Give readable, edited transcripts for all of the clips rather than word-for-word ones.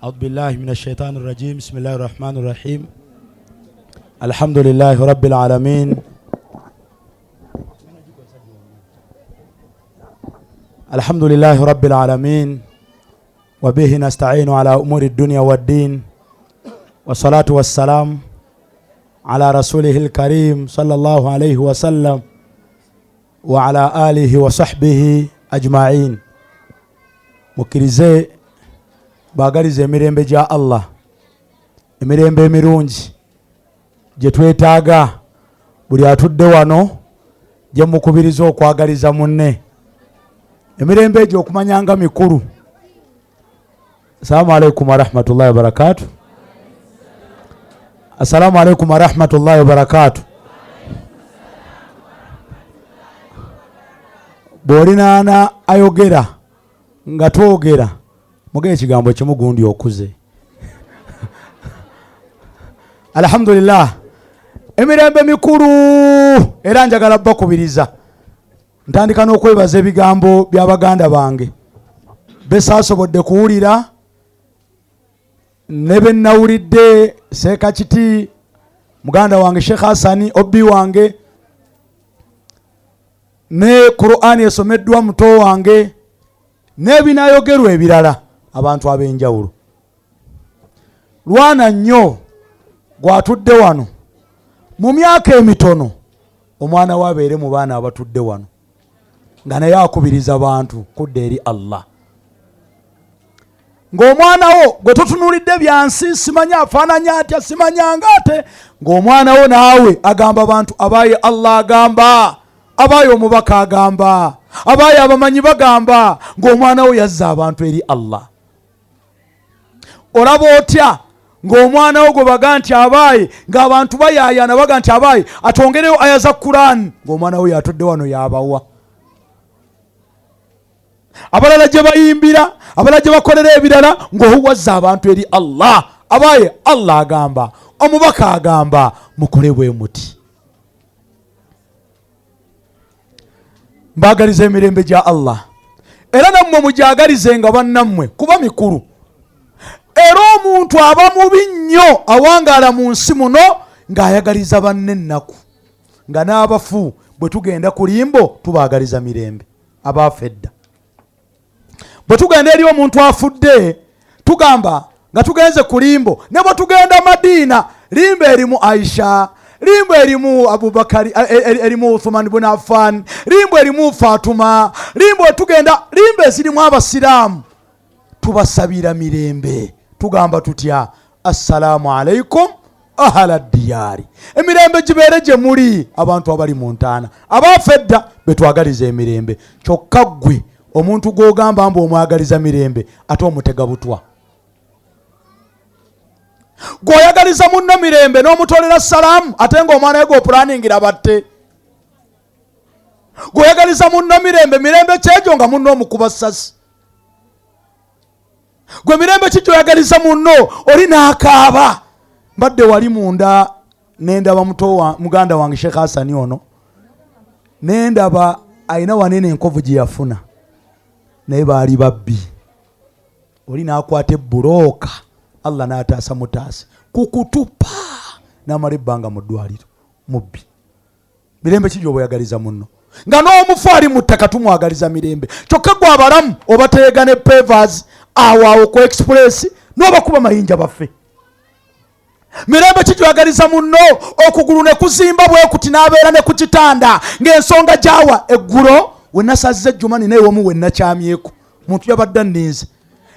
أعوذ بالله من الشيطان الرجيم. بسم الله الرحمن الرحيم. الحمد لله رب العالمين. الحمد لله رب العالمين وبه نستعين على أمور الدنيا والدين، والصلاة والسلام على رسوله الكريم صلى الله عليه وسلم وعلى آله وصحبه أجمعين. Mukirize bagalize emirembe gya Allah, emirembe emirungi gye twetaaga buli atudde wano gye mukubiriza okwagaliza munne. Emirembe egyo okumanyanga mikulu. Assalamu alaikum wa rahmatullahi wa barakatuh. Assalamu alaikum wa rahmatullahi wa barakatuh. Bw'olinaana ayogera nga twogera mugee ekigambo kimu gundi okuze. Alhamdulillah, emirembe mikulu era njagala bakubiriza. Ntandika n'okwebaza ebigambo by'abaganda bange besaasobodde kuwulira ne be nnawulidde Seekakiti muganda wange Sheikh Hasani Obbi wange, ne Qur'ani esomeddwa muto wange, n'ebinayogerwa ebirala abantu ab'enjawulo. Lwana nnyo gwatudde wano mu myaka emitono omwana we abeere mu baana abatudde wano nga naye akubiriza abantu kudda eri Allah. Ng'omwana wo gwe tutunuulidde byansi simanya afaananya atya simanyanga ate, ng'omwana wo naawe agamba abantu abaaye Allah agamba, abaaye omubaka agamba, abaaye abamanyi bagamba, ng'omwana wo yazza abantu eri Allah. Olaba otya ng'omwana wo gwe baga nti abaaye ng'abantu bayaayana baga nti abaaye atongereyo aya za Qur'an, ng'omwana wo yatudde wano yabawa. Abalala gye bayimbira, abalala gye bakolera ebirala, ng'owazza abantu eri Allah. Abaaye Allah agamba, omubaka agamba, mukole bwe muti. Mbagaliza emirembe gya Allah era nammwe mugyagalizenga bannammwe kuba mikulu. Era omuntu aba mubi nnyo awangaala mu nsi muno ng'ayagaliza banne ennaku, nga n'abafu bwe tugenda ku limbo tubaagaliza mirembe. Abaafedda bwe tugenda eri omuntu afudde tugamba nga tugenze ku limbo, ne bwe tugenda Madiina limbo erimu Aisha, limbo erimu Abubakari, erimu Uthman ibn Affan, limbo erimu Fatuma, limbo tugenda limbo ezirimu abasiraamu. Tubasabira mirembe tugamba tutya, assalamu alaikum ahala diyari. Emirembe gibeere gye muli abantu abali mu ntaana. Abaafedda betwagaliza emirembe. Kyokka ggwe omuntu gw'ogamba mbu omwagaliza mirembe ate omutega butwa. Gw'oyagaliza munno mirembe n'omutolera salaamu ate ng'omwana we gw'opulaningira batte. Gw'oyagaliza munno mirembe, mirembe kyegyo nga munno omukuba ssasi. Gwe mirembe ki gy'oyagaliza munno oli n'akaaba. Mbadde wali munda nendaba muganda wange Sheikh Hasani ono, nendaba ayina wanene enkovu gye yafuna naye baali babbi. Oli n'akwata ebbulooka, Allah n'ataasa mutaase kukutupa n'amala ebbanga mu ddwaliro mubbi. Mirembe ki gy'oba oyagaliza munno nga n'omufu ali mu ttaka tumwagaliza mirembe. Kyokka gwe abalamu oba teega ne pavers awo ku express n'obakuba mayinja baffe. Mirembe ki gy'oyagaliza munno okugulu ne kuzimba bwe kuti n'abeera ne ku kitanda ng'ensonga gyawa eggulo we nasazze Jumani naye omu we nakyamyeko muntu yabadde nninze.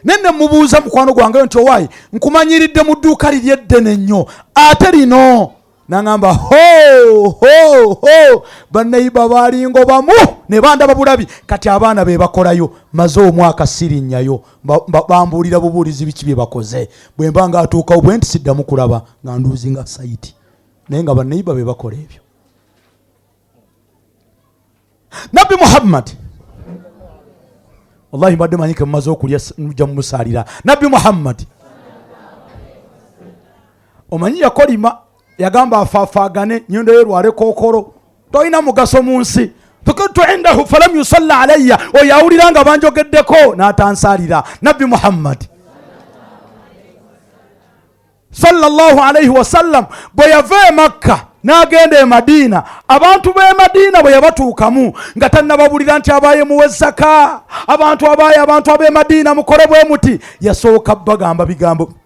Nenne mubuuza mukwano gwange nti owaayi nkumanyiridde mu dduuka liri eddene nnyo ate lino. Nangamba ho bannayiba baalingo bamu ne bandaba bulabi, kati abaana be bakolayo maze omwaka sirinnyayo bambuulira bubuulizi biki bye bakoze. Bwe mba nga atuukawo bwe nti siddamu kulaba nga nduuzinga sayiti naye nga bannayiba be bakola ebyo. Nabbi Muhammad wallahi mbadde manyike mumaze okulya mujja mumusaalira. Nabbi Muhammad omanyi yakolima yagamba afaafaagane nyondo yerwale kookolo toyina mugaso mu nsi. Fakuntu indahu falam yusalla alayya, oyawulira nga banjogeddeko n'atansaalira. Nabbi Muhammad sallallahu alayhi wasallam bwe yava e Makka n'agenda e Madiina, abantu b'e Madiina bwe yabatuukamu nga tannababulira nti abaaye muwe zaka, abantu ab'e Madiina mukole bwe muti, yasooka bagamba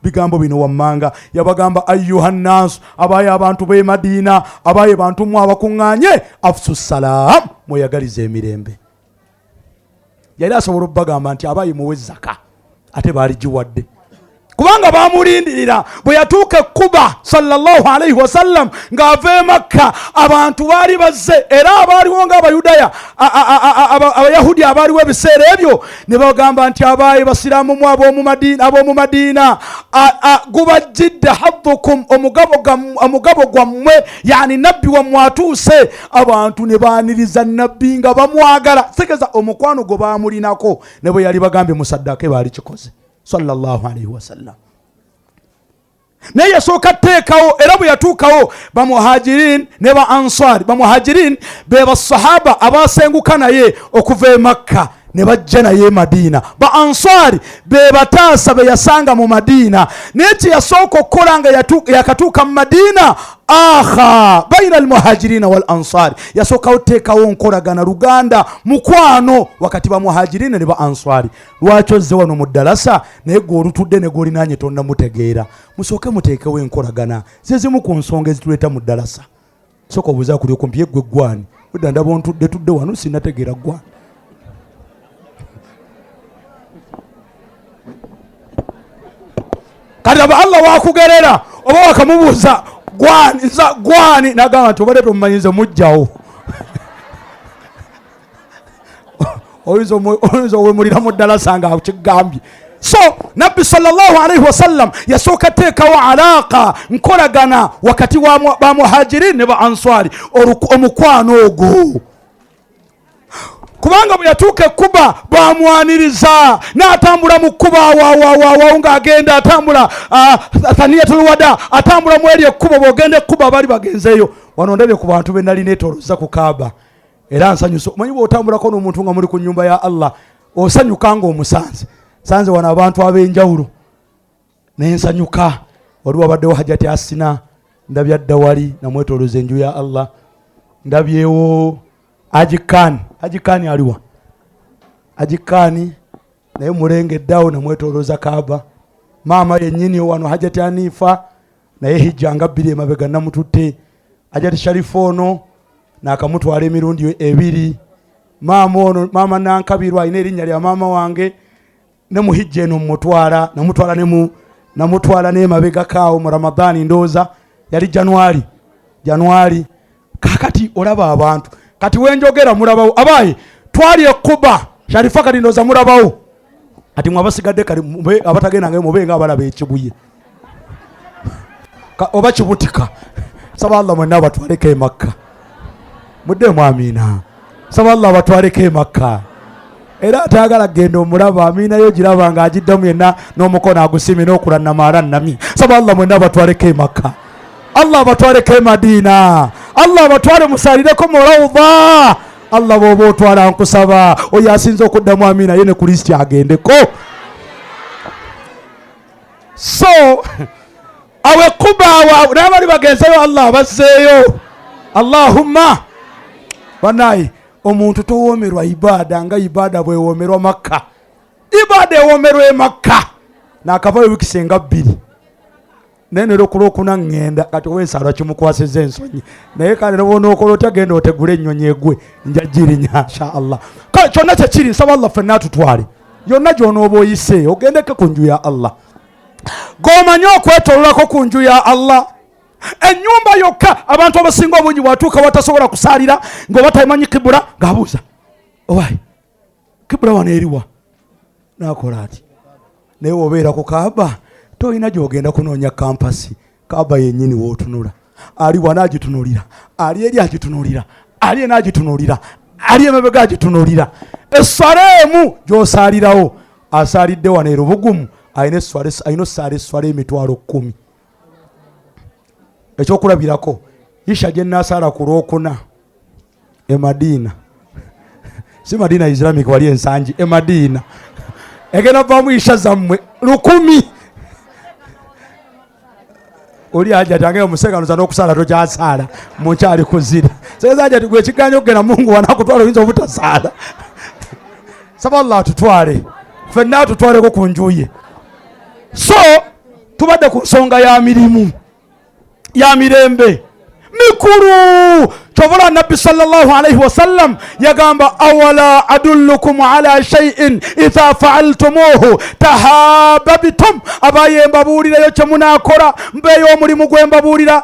bigambo bino wammanga. Yabagamba ayyuhannaasu, abaaye abantu b'e Madiina, abaaye bantu mmwe abakuŋŋaanye, afsu salaam, mweyagalize emirembe. Yali asobola okubagamba nti abaaye muwe zaka, ate baali giwadde. Kubanga bamulindirira bwe yatuuka Kuba sallallahu alayhi wasallam ng'ava e Makka, abantu baali bazze, era abaaliwo ng'Abayudaya Abayahudi abaaliwo ebiseera ebyo ne bagamba nti abaayi basiraamu mu ab'omu Madiina gubajjidde haddukum, omugabo gwammwe, yani nabbi wammwe atuuse. Abantu ne baaniriza nabbi nga bamwagala, tegeza omukwano gwe baamulinako, ne bwe yali bagambye musaddake baali kikoze sallallahu alayhi wasallam. Naye yasooka teekawo, era bwe yatuukawo bamuhajirin ne ba ansari. Bamuhajirin be basahaba abasenguka naye okuva e Makka ne bajja naye e Madiina. Ba ansari be bataasa be yasanga mu Madiina. Naye kye yasooka okukola nga yakatuuka mu Madiina, akha baina almuhajirina wal ansari, yasooka oteekawo nkolagana luganda mukwano wakati ba muhajirina ne ba ansari. Lwaki ozze wano mu ddalasa naye gwe olutudde ne gwolinaanye tonna mutegeera? Musooke muteekewo enkolagana. Zezimu ku nsonga ezituleeta mu ddalasa. Sooka obuuza kuli okumpye gwe gwani, udda ndaba ontudde tudde wano sinnategeera gwani. Kati aba Allah wakugerera oba wakamubuuza gwani nagamba nti obadde tomumanyize mujjawo. Oyinza owemulira mu ddalasa nga kigambye. So nabbi sallallahu alayhi wasallam yasooka teekawo alaaka, nkolagana wakati ba muhajirin ne ba ansari, omukwano ogwo. Kubanga bwe yatuuka Kuba bamwaniriza, n'atambula mu Kuba waawo ng'agenda atambula Thaniyatul Wada, atambula mu eri ekkubo. Bw'ogenda ekkuba baali bagenzeeyo. Wano ndabye ku bantu be nali neetoolooza ku Kaaba, era nsanyusa. Omanyi bw'otambulako n'omuntu nga muli ku nnyumba ya Allah osanyuka ng'omusanze. Sanze wano abantu ab'enjawulo naye nsanyuka. Wali wabaddewo Hajjati Asina, ndabye Addawali namwetoolooza enju ya Allah, ndabyewo Ajikani aliwa Ajikani naye mulengeddawo namwetoolooza Kaaba. Maama yennyini wano Hajjati Anifa naye hijjanga 2 emabega namututte. Hajjati Sharifu ono nakamutwala emirundi 2. Maama Nankabirwa alina erinnya lya maama wange, ne muhijja eno mutwala namutwala n'emabega kaawo mu Ramadani, ndooza yali Januari. Kakati olaba abantu kati wenjogera mulabawo, abaayi twali Kuba Sharifa kati ndooza mulabawo. Kati mwe abasigadde kali abatagenda nga mube nga abalaba ekibuye oba kibutika. Saba Allah mwenna abatwaleko e Makka. Muddemu amiina. Saba Allah abatwaleko e Makka. Era atayagala genda omulaba, amiina yo giraba nga agiddamu yenna n'omukono agusimye n'okula namaala nnami. Saba Allah mwenna abatwaleko e Makka. Allah abatwaleko e Madiina. Allah abatwale musalireko mu rawda. Allah bw'oba otwala nkusaba oyo asinza okuddamu amiina ye ne Kristo agendeko. So awe Kuba n'abali bagenzeyo Allah bazzeeyo. Allahumma banayi, omuntu towoomerwa ibaada nga ibaada bwewoomerwa Makka. Ibaada ewoomerwa e Makka n'akavayo wiiki nga 2. Nene lokulokuna ngenda kati owensaalwa kimukwasiza ensonyi naye kale nobonookola otagenda otegule ennyonyi egwe njagirinya insha Allah. Kale kyonna kyekiri nsaba Allah ffenna atutwale yonna gy'onooba oyise ogendeko ku nju ya Allah, g'omanye okwetoololako ku nju ya Allah. Ennyumba yokka abantu abasinga obungi bwatuuka watasobola kusaalira ng'oba tamanyi kibula ng'abuuza owaayi kibula wano eriwa n'akola ati. Naye obeera ku Kaaba toyina gy'ogenda kunoonya kampasi. Kaaba yennyini wootunula, ali wana agitunulira, ali eri agitunulira, ali ena agitunulira, ali emabega agitunulira. Eswaleemu gy'osaalirawo, asaalidde wano e Rubugumu alina ossaala eswala emitwalo 10. Ekyokulabirako Isha gye naasaala ku Lwokuna e Madiina si Madiina Islamic wali ensangi e Madiina egenda vaamu Isha zammwe 10. oli haja tange omusega n'okusala tokyasala mukyali kuzira segeza haja gwe kiganyo okugenda Mungu wanakutwala oyinza obutasala saba Allah atutwale ffenna atutwaleko ku njuye. So tubadde ku nsonga ya mirimu ya mirembe mikuru kyobula nabbi sallallahu alaihi wasallam yagamba awala adullukum ala shay'in idha fa'altumuhu tahabbtum abaye mbabuulirayo kye munaakola mbeeyo omulimu gwe mbabuulira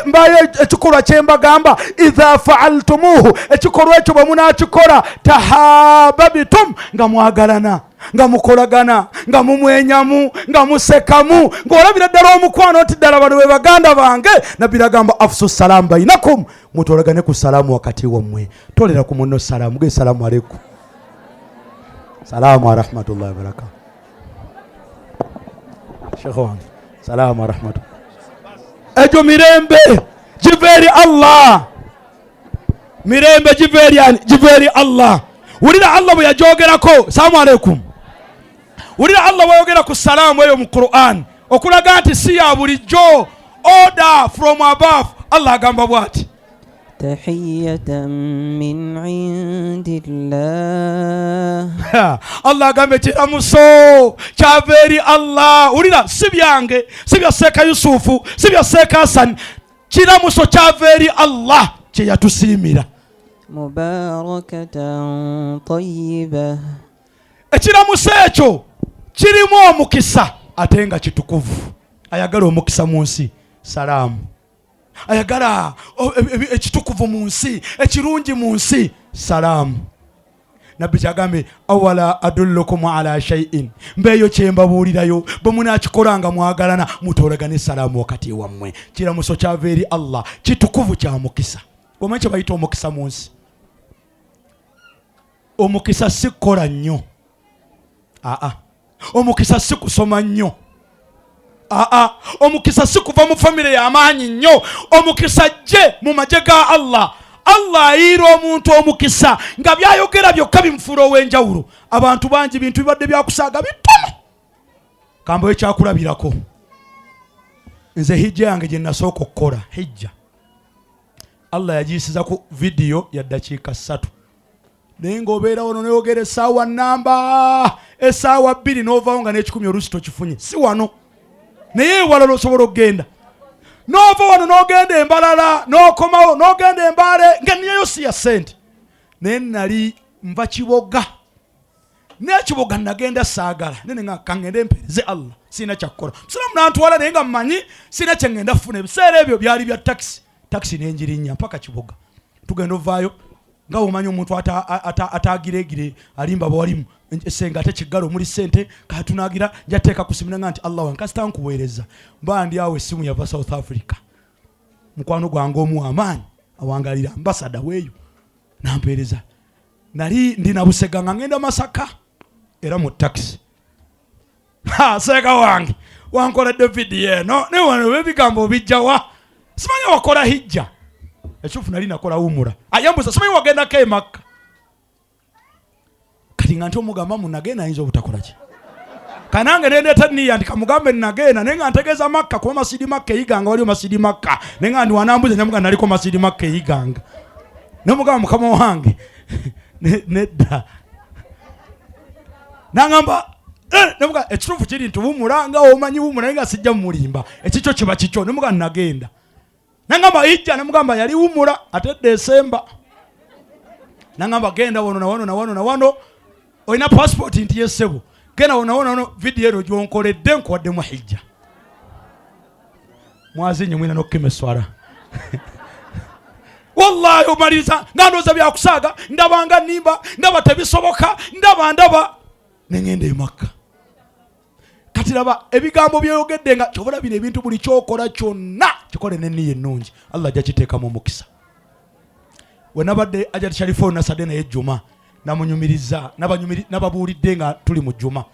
mbaye ekikolwa kye mbagamba idha fa'altumuhu ekikolwa ekyo bwe munaakikola tahabbtum nga mwagalana nga mukolagana nga mumwenyamu nga musekamu ng'olabira ddala omukwano oti ddala bano be baganda bange nabbi agamba afsu salamu bainakum mutolagane ku salaamu wakati wammwe tolera ku munno salaamu ge salaamu aleikum salaamu warahmatullahi wabarakatuh shekhe wange salaamu warahmatullahi ejo mirembe giva eri Allah mirembe giva eri Allah wulira Allah bwe yajogerako salaamu aleikum wulira Allah bwayogera ku salaamu eyo mu Qur'an okulaga nti si ya bulijjo order from above. Allah agamba bwati tahiyatan min indillah Allah agamba ekiramuso kyava eri Allah. Wulira si byange si bya Seeka Yusufu si bya Seeka Hassan kiramuso kyava eri Allah kye yatusiimira mubarakatan tayyiba ekiramuso ekyo kirimu omukisa ate nga kitukuvu. Ayagala omukisa mu nsi salaamu, ayagala ekitukuvu mu nsi ekirungi mu nsi salaamu. Nabbi kyagambye awala adullukum ala shay'in mbeeyo kyembabuulirayo bwe munaakikolanga mwagalana mutolagane salaamu wakati wammwe. Kiramuso kyava eri Allah kitukuvu kya mukisa. Omanyi kye bayita omukisa mu nsi? Omukisa si kukola nnyo, omukisa si kusoma nnyo, omukisa si kuva mu famire y'amaanyi nnyo. Omukisa gye mu magye ga Allah. Allah ayiira omuntu omukisa nga byayogera byokka bimufuula ow'enjawulo. Abantu bangi bintu bibadde byakusaaga bitono. Kambayo ekyakulabirako. Nze hijja yange gye nasooka okukola hijja, Allah yagiyisiza ku vidiyo ya dakiika 3. Naye ng'obeera wano n'oyogera essaawa namba essaawa 2 n'ovaawo nga n'ekikumi oluusi tokifunye. Si wano naye ewalala osobola okugenda, n'ova wano n'ogenda Embalala n'okomawo n'ogenda Embaale nga niyeyo si ya ssente. Naye nali nva Kiboga, n'ekiboga nagenda saagala nene nga kangende mpereze Allah sina kyakukola. Musiraamu n'antwala naye nga mmanyi sina kye ngenda funa. Ebiseera ebyo byali bya takisi n'enjirinnya mpaka Kiboga. Tugenda ovaayo nga omanyi omuntu atagiregire alimba bwalimu esenga ate kiggalo omuli ssente katunagira njateeka kusimira nga nti Allah wange kasita nkuweereza mba ndi awo essimu yava South Africa. Mukwano gwange omu amaanyi awangalira ambasada weeyo nampeereza. Nali ndina Busega nga ngenda Masaka era mu takisi. Seeka wange wankoledde vidiyo eno ne wano ebigambo bijjawa simanyi wakola hijja. Ekyufu nali nakola umura. Ayambuza simanyi wagendako e Makka. Kati nga nti omugamba munagenda ayinza obutakola ki? Kanange nendeeta niya ndi kamugambe nagenda naye nga ntegeeza Makka kuba Masjidi Makka eyiganga waliwo Masjidi Makka naye nga ndi wanambuza nyamuga naliko Masjidi Makka eyiganga. Nemugamba mukama wange nedda. Nangamba nemuga ekituufu kiri nti wumula nga omanyi wumula naye nga sijja mumulimba ekikyo kiba kikyo. Nemuga nagenda nangamba ijja nemugamba yali wumula ate Desemba. Nangamba genda wano na wano oyina passport nti yesebo genda wano video eno gyonkoledde nkuwadde mu hijja. Mwazinye mwina n'okukemeswala. Wallahi omaliza nga ndowooza byakusaaga ndabanga nimba ndaba tebisoboka ndaba nengenda e Makka. Kati laba ebigambo byeyogedde nga kyobola bino ebintu buli kyokola kyonna kikole n'enniya ennungi Allah ajja kiteekamu omukisa. We nabadde Ajati Sharifu nasadde naye Juma namunyumiriza nababuulidde nga tuli mu Juma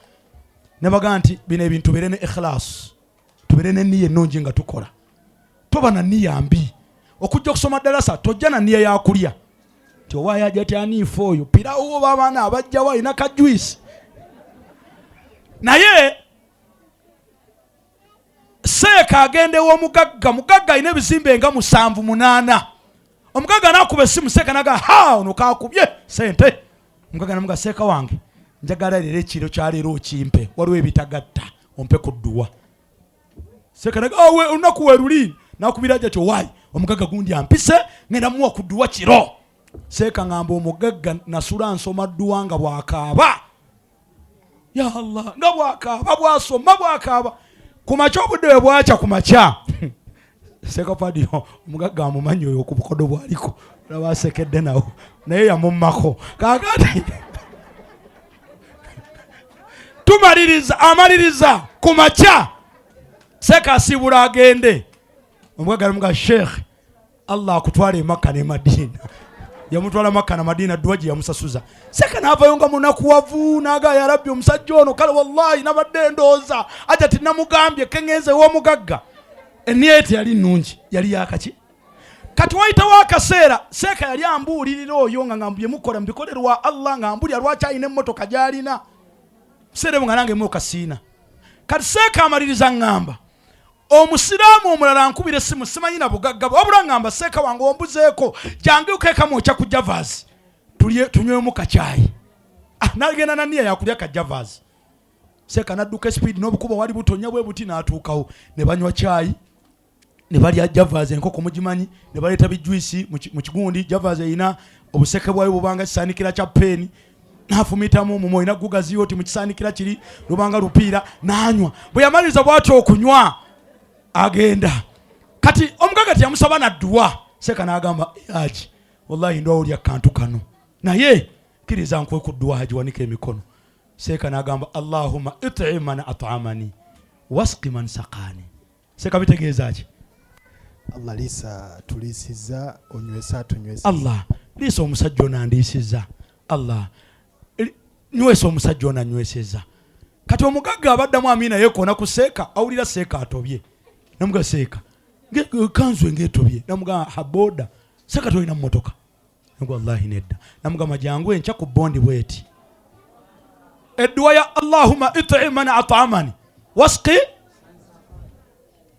nabaga nti bino ebintu tubeere ne ikhlas tubeere n'enniya ennungi nga tukola. Toba na nniya mbi. Okujja okusoma ddalasa tojja na nniya ya kulya nti owaayo Ajati aniifa oyo pirawo babaana abajjawo alina kajwisi. Naye Seeka seeka agendewo mugagga alina ebizimbe nga 7-8. Omugagga n'akuba essimu seeka naga ono kakubye sente. Omugagga namuga seeka wange njagala leero ekiro kyaleero okimpe waliwo ebitagatta ompe ku dduwa. Seeka naga olunaku weruli nakubira jakyo waayi omugagga gundi ampise ngenda muwa ku dduwa kiro. Seeka ngamba omugagga nasula nsoma dduwa nga bwakaaba. Ya Allah nga bwakaaba bwasoma bwakaaba kumakya obudde we bwakya kumakya. Seeka padio omugagga amumanyi oyo ku bukodo bwaliko olaba asekedde nawo naye yamummako kakati amaliriza kumakya. Seeka asibula agende. Omugagga namuga Sheikh Allah akutwala e Makka ne Madina. Yamutwala Makka na Madina dduwa gye yamusasuza. Seeka n'avayo nga munakuwavu n'aga ya Rabbi omusajja ono kale wallahi nabadde ndooza aja tinamugambye keŋŋenze w'omugagga. Enniyeti yali nnungi yali yakaki. Kati wayitawo akaseera Seeka yali ambuulirira oyo nga ngambye mukola mbikolerwa Allah nga ambulira lwaki alina emmotoka gy'alina. Seera nga nange emmotoka siina. Kati Seeka amaliriza ngamba omusiraamu omulala ankubira essimu simanyi na bugagga wabula ngamba Seeka wange ombuzeeko jange ukeeka mwokya ku Javaazi tunywemu kacyayi. Nagenda naniya yakulya ka Javaazi. Seeka nadduka speed n'obukuba wali butonya bwe buti n'atuukawo ne banywa cyayi ne balya Javaazi enkoko mugimanyi ne baleeta bijwisi mu kigundi. Javaazi erina obuseke bwayo bubanga kisaanikira kya peeni n'afumitamu mu moyo nagugazi yoti mu kisaanikira kiri lubanga lupiira n'anywa. Bwe yamaliriza bw'atyo okunywa agenda. Kati omugagga teyamusaba na dduwa. Seeka n'agamba Haji wallahi ndwawo olya kantu kano naye kkiriza nkwe ku dduwa Haji wanika emikono. Seeka n'agamba Allahumma it'im man at'amani wasqi man saqani. Seeka bitegeeza ki? Allah liisa tuliisiza onywesa tunywesa. Allah liisa omusajja ono andiisiza. Allah nywesa omusajja ono anyweseza. Kati omugagga abaddamu Amina yekoona ku Seeka awulira Seeka atobye. Namuga Seeka kanzu engetobye. Namuga haboda Seeka tolina mmotoka. Namuga wallahi nedda. Namuga majangu enkya ku bondi bweti. Edduwa ya Allahumma it'im man at'amani wasqi.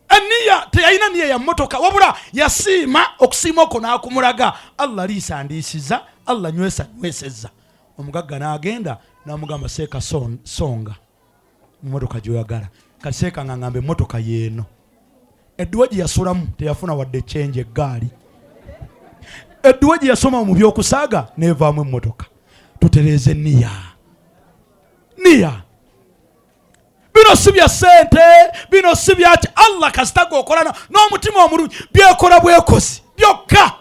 Eniya teyalina niya ya mmotoka wabula yasiima okusiima okwo n'akumulaga Allah liisa andiisiza Allah nyweseza. Omugagga n'agenda n'amugamba Seeka songa mu mmotoka gy'oyagala. Kati Seeka ng'angamba emmotoka yeeno. Edduwa gye yasulamu teyafuna wadde chenje eggaali. Edduwa gye yasoma mu by'okusaaga neevaamu emmotoka. Tutereeze niya. Bino si bya ssente bino si byaki Allah kasita g'okola n'omutima omulungi byekola bwekozi byokka.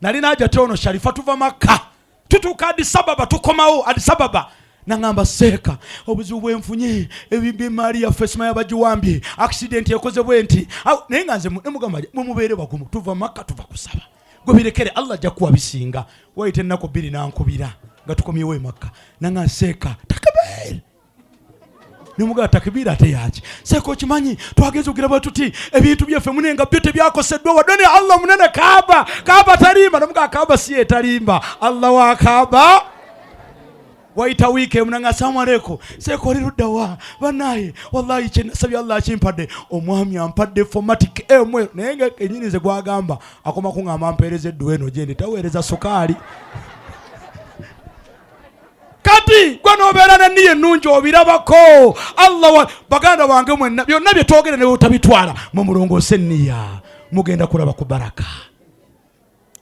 Nali najja tono Sharifa tuva Makka tutuuka Addis Ababa tukomawo Addis Ababa nangamba Seeka obuzibu bwenfunye ebimbi mali ya fesima yabagiwambye accident yakoze bwenti naye nga nze nemugamba mumubeere bagumu tuva Makka tuva kusaba gwe birekere Allah ajja kuwa bisinga. Wayite ennaku 2 nankubira nga tukomyewo e Makka nanga Seeka takbir. Nemuga takbira ate yaki Seeka okimanyi twagenze okugiraba tuti ebintu byeffe munenga byo tebyakoseddwa wadde Allah munene Kaaba talimba. Nemuga Kaaba si etalimba Allah wa Kaaba. Wayita wiike munanga assalamu alaykum Seeka oli ludda wa banaye wallahi kye nasabye Allah akimpadde omwami ampadde formatic emwe naye nga enyinize gwagamba akoma kuŋŋamba mpeereza edduwa eno gyendi taweereza sukaali. Kati gwe n'obeera n'enniya ennungi obirabako Allah baganda bange mwenna byonna bye twogere ne otabitwala mu mulongoose enniya mugenda kulaba ku baraka.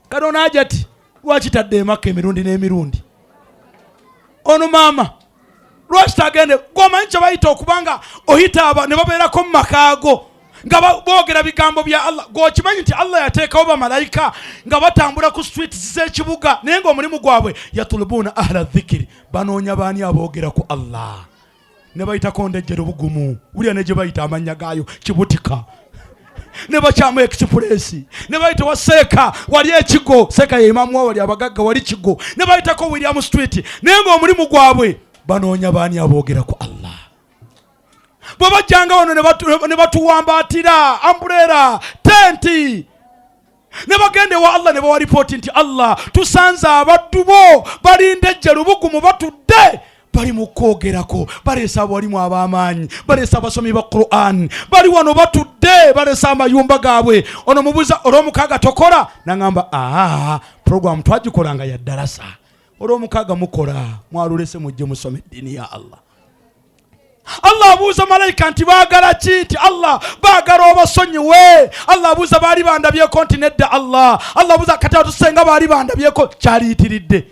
Kano n'ajja ati lwaki tadde e Makka emirundi n'emirundi ono maama lwaki tagende gwomanyi kye bayita okubanga oyita aba ne babeerako mu makaago nga boogera bigambo bya Allah. Gwokimanyi nti Allah yateekawo bamalayika nga batambula ku streets z'ekibuga naye ng'omulimu gwabwe yatulubuuna ahla dhikiri banoonya baani aboogera ku Allah. Ne bayitako ndejjera obugumu wulya ne gye bayita amannya gaayo Kibutika ne bakyamu express ne bayita wa Seeka wali ekigo Seeka ye imamu wali abagagga wali kigo ne bayitako William Street naye ng'omulimu gwabwe banoonya baani aboogera ku Allah. Bwe bajjanga wano ne batuwambaatira umbrella tenti ne bagende wa Allah ne bawa ripooti nti Allah tusanze abaddu bo balinda ejjera obugumu batudde bali mu kwogerako, baleesa abalimu ab'amaanyi, baleesa abasomi ba Qur'an, bali wano batudde baleesa amayumba gaabwe. Ono mubuuza olw'omukaaga tokola, n'agamba program twagikolanga ya ddalasa, olw'omukaaga mukola, mwalulese mujje musome eddiini ya Allah. Allah abuuza malayika nti baagala ki? Nti Allah baagala obasonyiwe. Allah abuuza baali bandabyeko nti nedda. Allah abuuza kati atusenga baali bandabyeko kyaliyitiridde.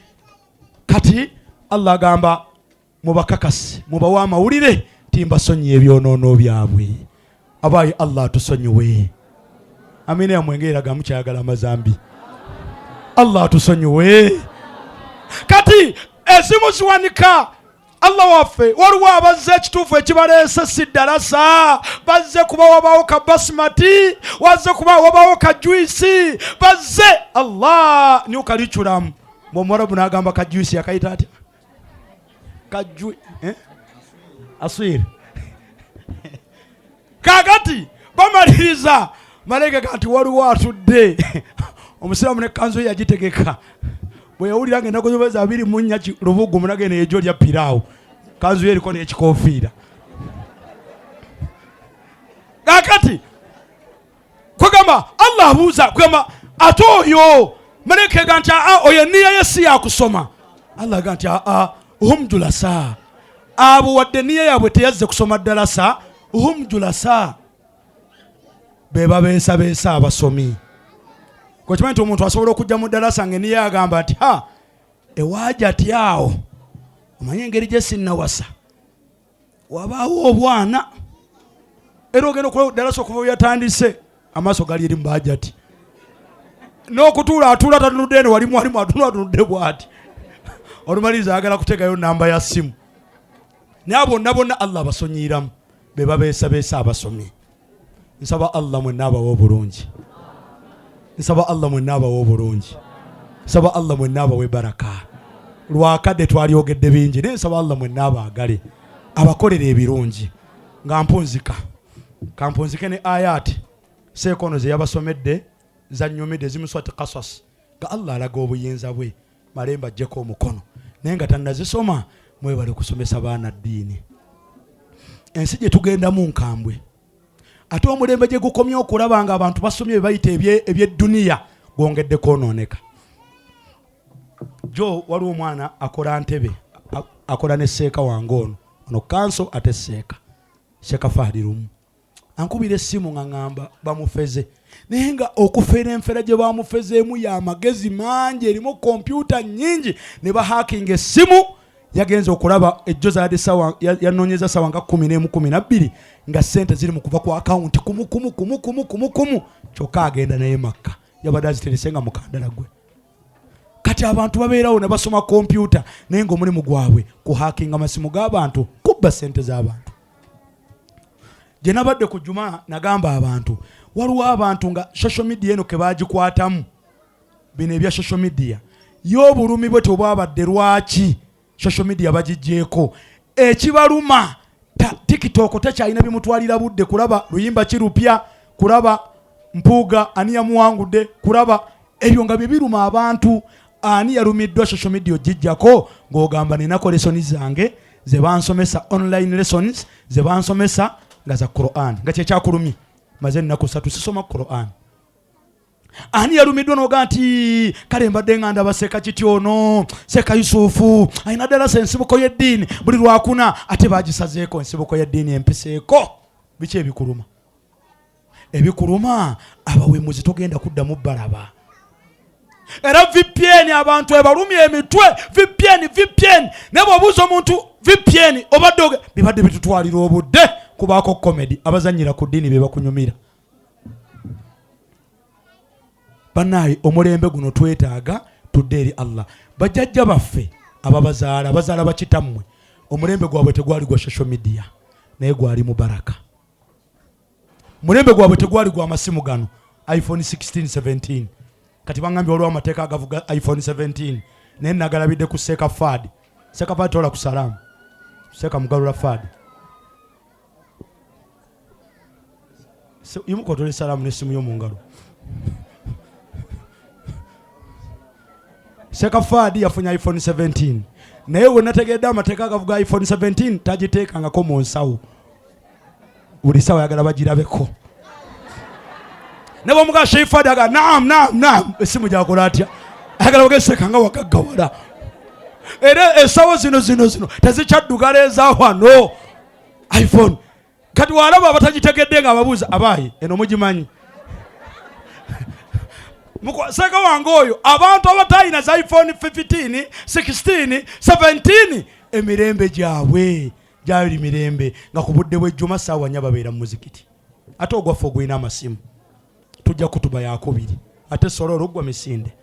Kati Allah agamba mubakakasi, mubawe amawulire nti mbasonyiye ebyonoono byabwe. Abaayi Allah atusonyiwe. Amina ya mwengera gamukyayagala amazambi. Allah atusonyiwe. Kati ezimu ziwanika Allah waffe waliwo abazze ekituufu ekibaleese si ddalasa, bazze kuba wabawo ka basmati, wazze kuba wabawo ka juisi, bazze Allah niyo kaliculamu. Mwomwarabu n'agamba ka juisi yakayita atya? Aswiri. Kakati bamaliriza malayika kati waliwo atudde omusiraamu n'ekkanzu ye yagitegeka. Bwe yawulira ngenda kuzobeza 24 lubugu munagenda ejo lya piraawo, kanzu ye eriko n'ekikoofiira. Kakati kwegamba Allah abuuza kwegamba ate oyo malayika ga nti oyo enniya ye si yakusoma. Allah ga nti hum julasa, abo wadde enniya yaabwe teyazze kusoma ddalasa, hum julasa be babeesabeesa abasomi. Kwa nti omuntu asobola okujja mu ddalasa ng'enniya agamba nti ewaaja ati awo omanye engeri gye sinnawasa wabaawo obwana, era ogenda okukola ddalasa okuva we yatandise amaaso gali eri mu baajati, n'okutuula atuula tatunudde eno walimu atunudde bw'ati. Olumaliriza ayagala kuteekayo namba ya simu. Naye bonna Allah abasonyiiramu be babeesabeesa abasomi. Nsaba Allah mwenna abawe obulungi. Nsaba Allah mwenna abawe obulungi. Nsaba Allah mwenna abawe baraka. Lwakadde twalyogedde bingi naye nsaba Allah mwenna abaagale abakolera ebirungi. Nga kampunzike ne ayati seekono ze yabasomedde zannyumidde zimuswati Qasas nga Allah alaga obuyinza bwe malemba ajjeko omukono naye nga tannazisoma. Mwebale kusomesa baana ddiini. Ensi gye tugendamu nkambwe, ate omulembe gye gukomye okulaba nga abantu basomye bye bayita eby'edduniya gwongedde kwonooneka. Jo waliwo omwana akola ntebe, akola ne seeka wange ono kanso ate seeka faalirumu. Ankubira essimu nga ngamba bamufeze, naye nga okufeera enfera gye bamufezeemu ya magezi mangi, erimu kompyuta nnyingi, ne bahakinga essimu. Yagenze okulaba ejjo zaadi sawa yanoonyeza sawa nga 11-12 nga sente ziri mu kuva ku akawunti kumu kyokka agenda naye Makka yabadde aziterese nga mukandala gwe. Kati abantu babeerawo ne basoma kompyuta naye ng'omulimu gwabwe kuhakinga masimu g'abantu, kubba sente z'abantu. Gye nabadde ku Juma nagamba abantu waliwo abantu nga social media eno ke baagikwatamu, bino ebya social media y'obulumi bwe tebwabadde lwaki social media bagijjeeko. Ekibaluma TikTok tekyalina bimutwalira budde kulaba luyimba kirupya, kulaba mpuuga ani yamuwangudde, kulaba ebyo nga bibiruma abantu. Ani yalumiddwa social media ogijjako ng'ogamba ninako lessoni zange ze bansomesa, online lessons ze bansomesa nga za Qur'an, nga kyekyakulumi maze ennaku 3 sisoma Qur'an. Ani yalumiddwa n'oga nti kale mbadde nga ndaba Seeka Kityono, Seeka Yusufu ayina ddalasa ensibuko y'eddiini buli lwakuna, ate baagisazeeko ensibuko y'eddiini empiseeko. Biki ebikuluma? Ebikuluma abawemuzi togenda kuddamu balaba. Era VPN abantu ebalumya emitwe, VPN naye bw'obuuza omuntu VPN obadde bibadde bitutwalira obudde kubaako comedy abazanyira ku ddiini be bakunyumira. Banaye omulembe guno twetaaga tudde eri Allah. Bajjajja baffe abazaala bakitammwe, omulembe gwabwe tegwali gwa social media naye gwali mubaraka. Mulembe gwabwe tegwali gwa masimu gano iPhone 16 17. Kati bangambye olwa amateeka agavuga iPhone 17 naye nagalabidde ku Seeka Fad. Seeka Fad tola ku salaamu, Seeka mugalula Fad. Yimuko tole salaamu n'essimu y'omu ngalo. Sekafaadi yafunya iPhone 17 naye we nategedde amateeka agavuga iPhone 17 tagiteekangako mu nsawo buli sawa yagala bagirabeko ne bwomuga Sheifaadi aga naam esimu gyakola atya ayagala bagesekanga wagaggawala era esawo zino tezikyaddugala eza wano iPhone kati walaba abatagitegedde nga ababuuza abaayi eno mugimanyi mukwaseka wange oyo abantu abatayina za iPhone 15 16 17 emirembe gyabwe gyali mirembe nga ku budde bw'ejjuma ssaawa 4 babeera mu muzikiti ate ogwaffe ogulina amasimu tujja kutuba yakubiri ate sololo gwa misinde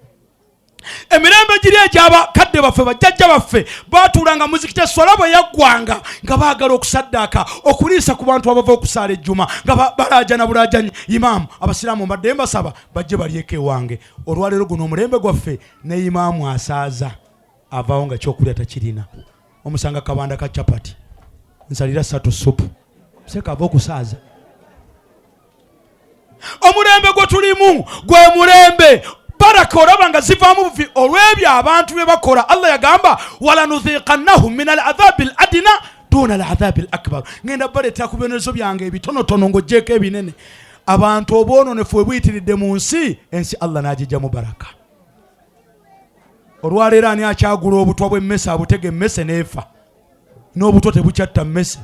emirembe giri egy'abakadde baffe bajjajja baffe baatuulanga muzikiti sola bwe yaggwanga nga baagala okusaddaaka okuliisa ku bantu abava okusaala ejjuma nga balaajana bulaajanyi imaamu abasiraamu mbadde mbasaba bajje balyeko ewange olwaleero guno omulembe gwaffe ne imaamu asaaza avaawo nga kyokulya takirina omusanga kabanda ka capati nsalira 3 supu seka ava okusaaza omulembe gwe tulimu gwe mulembe baraka olaba nga zivaamu buvi olw'ebyo abantu bye bakola Allah yagamba walanudhiqannahum min al-adhabi al-adna duna al-adhabi al-akbar ngenda baleeta ku bibonerezo byange ebitonotono ng'oggyeko ebinene abantu obwononefu bwe buyitiridde mu nsi ensi Allah n'agijjamu baraka olwaleero ani akyagula obutwa bw'emmese abutega emmese n'efa n'obutwa tebukyatta mmese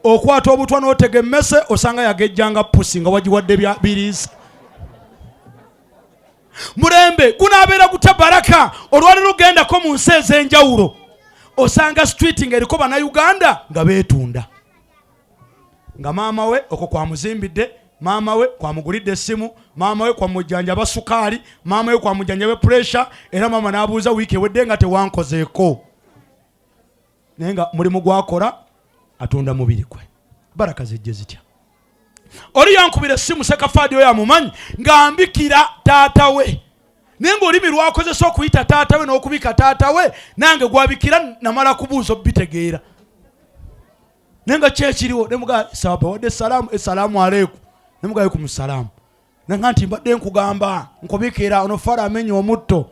okwata obutwa n'otega emmese osanga yagejjanga pusi nga wagiwadde biriisa mulembe gunabeera gutya baraka olwaleero gendako mu nsi ez'enjawulo osanga street ng'eriko bannayuganda nga beetunda nga maama we okwo kwamuzimbidde maama we kwamugulidde essimu maama we kwamujjanjaba sukaali maama we kwamujjanjaba pressure era maama n'abuuza wiiki ewedde nga tewankozeeko naye nga mulimu gwakola atunda mubiri gwe baraka zijje zitya oli yankubira essimu Sekafaadi oyo amumanyi ng'ambikira taata we naye ng'olimi lwakozesa okuyita taata we n'okubika taata we nange gwabikira namala kubuuza obitegeera naye nga kyekiriwo ne mugaa saba wadde essalaamu aleiku ne mugaa alaikum salaamu nanga nti mbadde nkugamba nkubikira ono Fara amenya omutto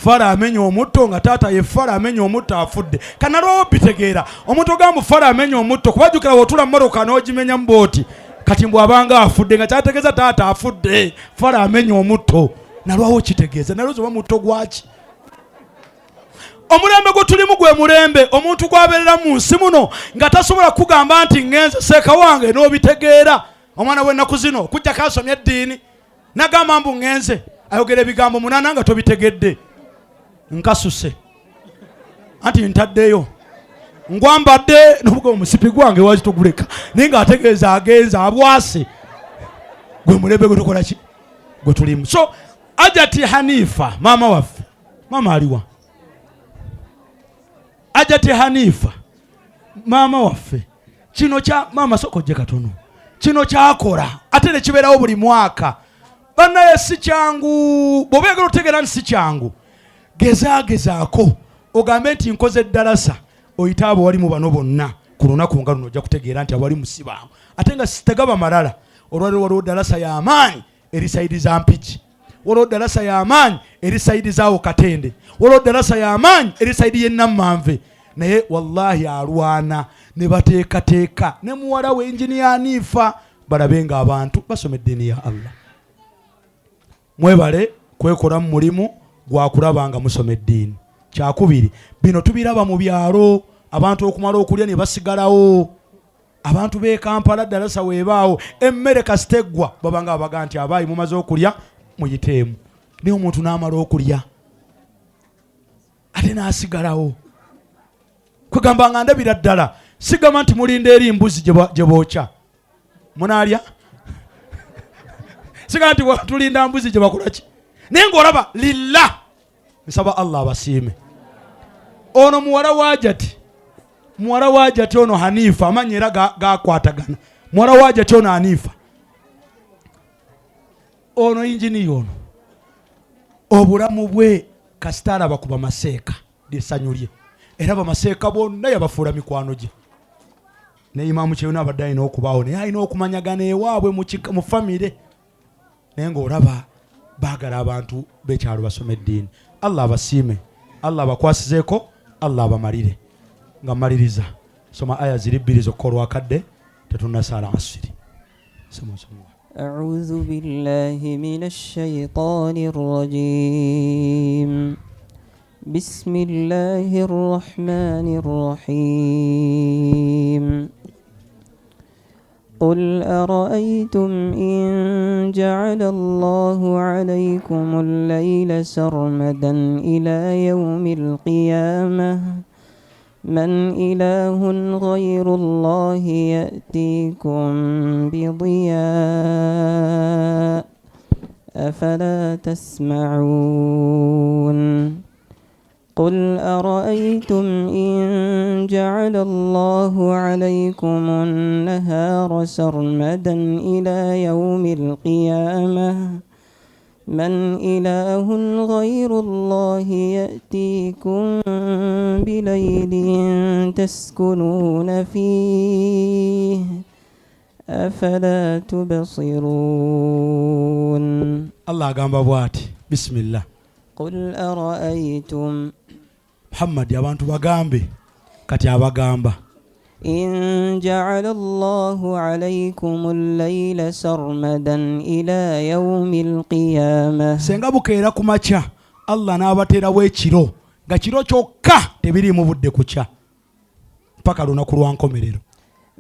Fara amenya omutto nga taata ye Fara amenya omutto afudde kanalwawo bitegeera omuntu ogamba Fara amenya omutto kubajjukira wotula mmoroka n'ogimenya mu booti kati mbwabanga afudde nga kyategeeza taata afudde Fara amenya omutto nalwawo kitegeeza nalwozo oba mutto gwaki omulembe gwe tulimu gwe mulembe omuntu gwabeerera mu nsi muno nga tasobola kugamba nti ngenze seeka wange n'obitegeera omwana w'ennaku zino okujjako asomye eddiini nagamba mbu ngenze ayogera ebigambo 8 nga tobitegedde nkasuse anti ntaddeyo ngwambadde n'obuga omusipi gwange waki tuguleka naye ng'ategeeza agenza abwase gwe mulembe gwe tukola ki gwe tulimu so Ajati Hanifa maama waffe maama aliwa Ajati Hanifa maama waffe kino kya maama sokojje katono kino kyakola ate ne kibeerawo buli mwaka bannaye si kyangu bw'obeegala otegeera nti si kyangu gezaako ogambe nti nkoze eddalasa oyite abo wali mu bano bonna ku lunaku nga luno ojja kutegeera nti abali musibaamu ate nga sitegaba malala olwaleero waliwo ddalasa y'amaanyi eri sayidi za Mpigi waliwo ddalasa y'amaanyi eri sayidi zaawo Katende waliwo ddalasa y'amaanyi eri sayidi y'e Nammanve naye wallahi alwana ne bateekateeka ne muwala we Engineer Hanifa balabe nga abantu basoma eddiini ya Allah mwebale kwekola mu mulimu gwakulaba nga musoma eddiini kyakubiri bino tubiraba mu byalo abantu okumala okulya ne basigalawo abantu b'e Kampala ddalasa weebaawo emmere kasiteggwa babanga abaga nti abaayi mumaze okulya muyiteemu naye omuntu n'amala okulya ate n'asigalawo kwegamba nga ndabira ddala sigamba nti mulinda eri mbuzi gye bookya munaalya sigamba nti tulinda mbuzi gye bakola ki naye ng'olaba lillah nsaba Allah abasiime ono muwala wa Ajati ono Hanifa amanyi era gakwatagana muwala wa Ajati ono Hanifa ono injiniya ono obulamu bwe kasita alaba ku bamaseeka lyessanyu lye era bamaseeka bonna yabafuula mikwano gye ne Imaamu Kyeyuna abadde alina okubaawo naye alina okumanyagana ewaabwe mu famire naye ng'olaba baagala abantu b'ekyalo basome eddiini. Allah abasiime, Allah abakwasizeeko, Allah abamalire. Nga mmaliriza soma aya ziri 2 zokka olwakadde tetunnasaala asiri. أعوذ بالله من الشيطان الرجيم بسم الله الرحمن الرحيم قل أرأيتم إن جعل الله عليكم الليل سرمدا إلى يوم القيامة من إله غير الله يأتيكم بضياء أفلا تسمعون قل أرأيتم إن جعل الله عليكم النهار سرمدا إلى يوم القيامة من إله غير الله يأتيكم بليل تسكنون فيه أفلا تبصرون. الله قام بواتي بسم الله. قل أرأيتم محمد يا بانتو بغامبي كاتي أبغامبا إن جعل الله عليكم الليل سرمدا إلى يوم القيامة senga bukeera kumakya Allah n'abateerawo ekiro nga kiro kyokka tebiriimu budde kukya mpaka lunaku lwa nkomerero.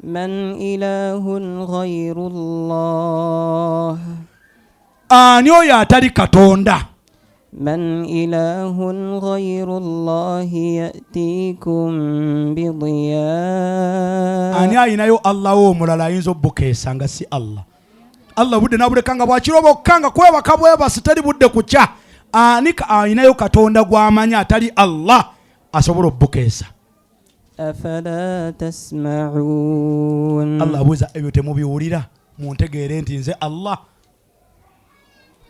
من إله غير الله ani oyo atali katonda? من إله غير الله يأتيكم بضياء ani ayinayo Allah omulala ayinza obbukeesa nga si Allah? Allah budde nabuleka nga bwakiro bwokka nga kwebaka bwebasi teri budde kukya. ani ayinayo katonda gw'amanya atali Allah asobola obbukeesa? أفلا تسمعون. Allah abuuza ebyo temubiwulira muntegeere nti nze Allah.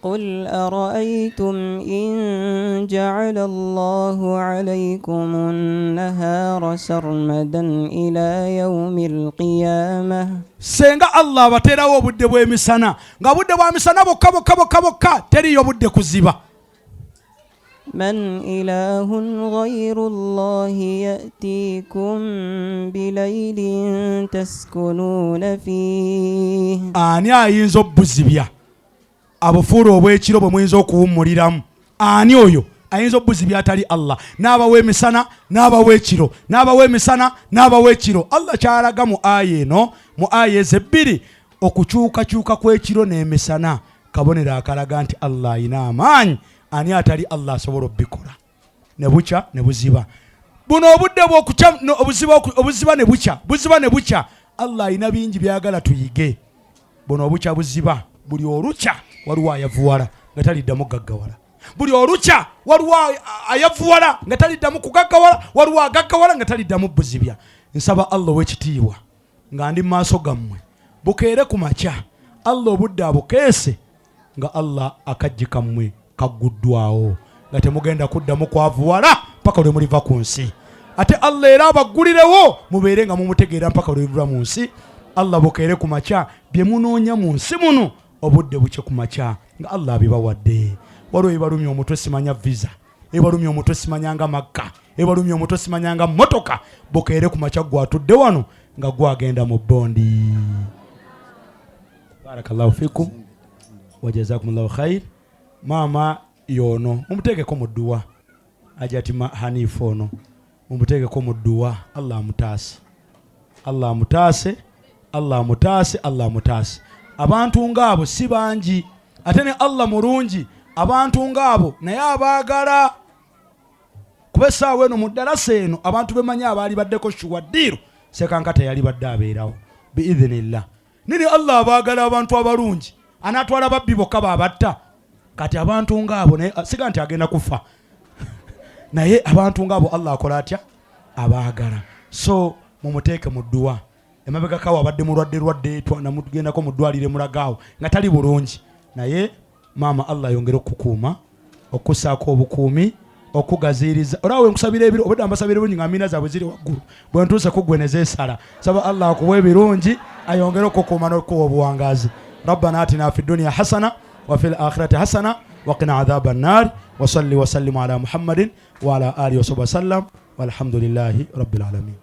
قل أرأيتم إن جعل الله عليكم النهار سرمدا إلى يوم القيامة senga Allah abateerawo obudde bw'emisana nga budde bwa misana bokka teriyo budde kuziba. من إله غير الله يأتيكم بليل تسكنون فيه ani ayinza obbuzibya abufuula obw'ekiro bwe muyinza okuwummuliramu? ani oyo ayinza obbuzibya atali Allah? n'abawa emisana n'abawa ekiro, n'abawa emisana n'abawa ekiro. Allah kyalaga mu aya eno, mu aya ezo 2, okukyukakyuka kw'ekiro n'emisana kabonero akalaga nti Allah ayina amaanyi. ani atali Allah asobola obbikola? ne bukya ne buziba. buno obudde bw'okukya obuziba ne bukya, buziba ne bukya. Allah ayina bingi byagala tuyige. buno obukya buziba, buli olukya waliwo ayavuwala nga taliddamu gaggawala. buli olukya waliwo ayavuwala nga taliddamu kugaggawala, waliwo agaggawala nga taliddamu buzibya. nsaba Allah w'ekitiibwa nga ndi mu maaso gammwe bukeere ku makya Allah obudde abukeese nga Allah akajjika mmwe kagguddwawo nga temugenda kuddamu kwavuwala mpaka lwe muliva ku nsi. ate Allah era abaggulirewo mubeere nga mumutegeera mpaka lwe muliva mu nsi. Allah bukeere ku makya bye munoonya mu nsi muno obudde buke ku makya nga Allah abibawadde. waliwo ebalumya omutwe simanya visa, ebalumya omutwe simanyanga makka, ebalumya omutwe simanyanga motoka. bukeere ku makya gwatudde wano nga gwagenda mu bondi. barakallahu fikum wa jazakumullahu khair. Mama yono mumutegeko mu dduwa, ajati Hanifu ono mumutegeko mu dduwa. Allah amutaase, Allah amutaase, Allah amutaase, Allah amutaase. abantu ng'abo si bangi ate ne Allah mulungi. abantu ng'abo naye abaagala kuba essaawa eno mu ddalasa eno abantu bemanya abaali baddeko shuwaddiiro sekankata yali badde abeerawo biidhinillah. nini Allah abaagala abantu abalungi anaatwala babbi bokka babatta. kati abantu ng'abo naye siga nti agenda kufa naye abantu ng'abo Allah akola atya? abaagala. so mumuteeke mu dduwa. emabega kawo abadde mulwadde namugendako mu ddwaliro mulagaawo nga tali bulungi. naye maama Allah yongere okukuuma, okussaako obukuumi, okugaziiriza. olaawe nkusabira ebiro obadde ambasabira ebirungi nga amina zaabwe ziri waggulu. bwe ntuuse ku ggwe ne zeesala. saba Allah akuwa ebirungi, ayongere okukuuma n'okuwa obuwangazi. rabbana atina fi dunya hasana wa fil akhirati hasana وقنا عذاب النار وصلي وسلم على محمد وعلى آله وصحبه وسلم والحمد لله رب العالمين.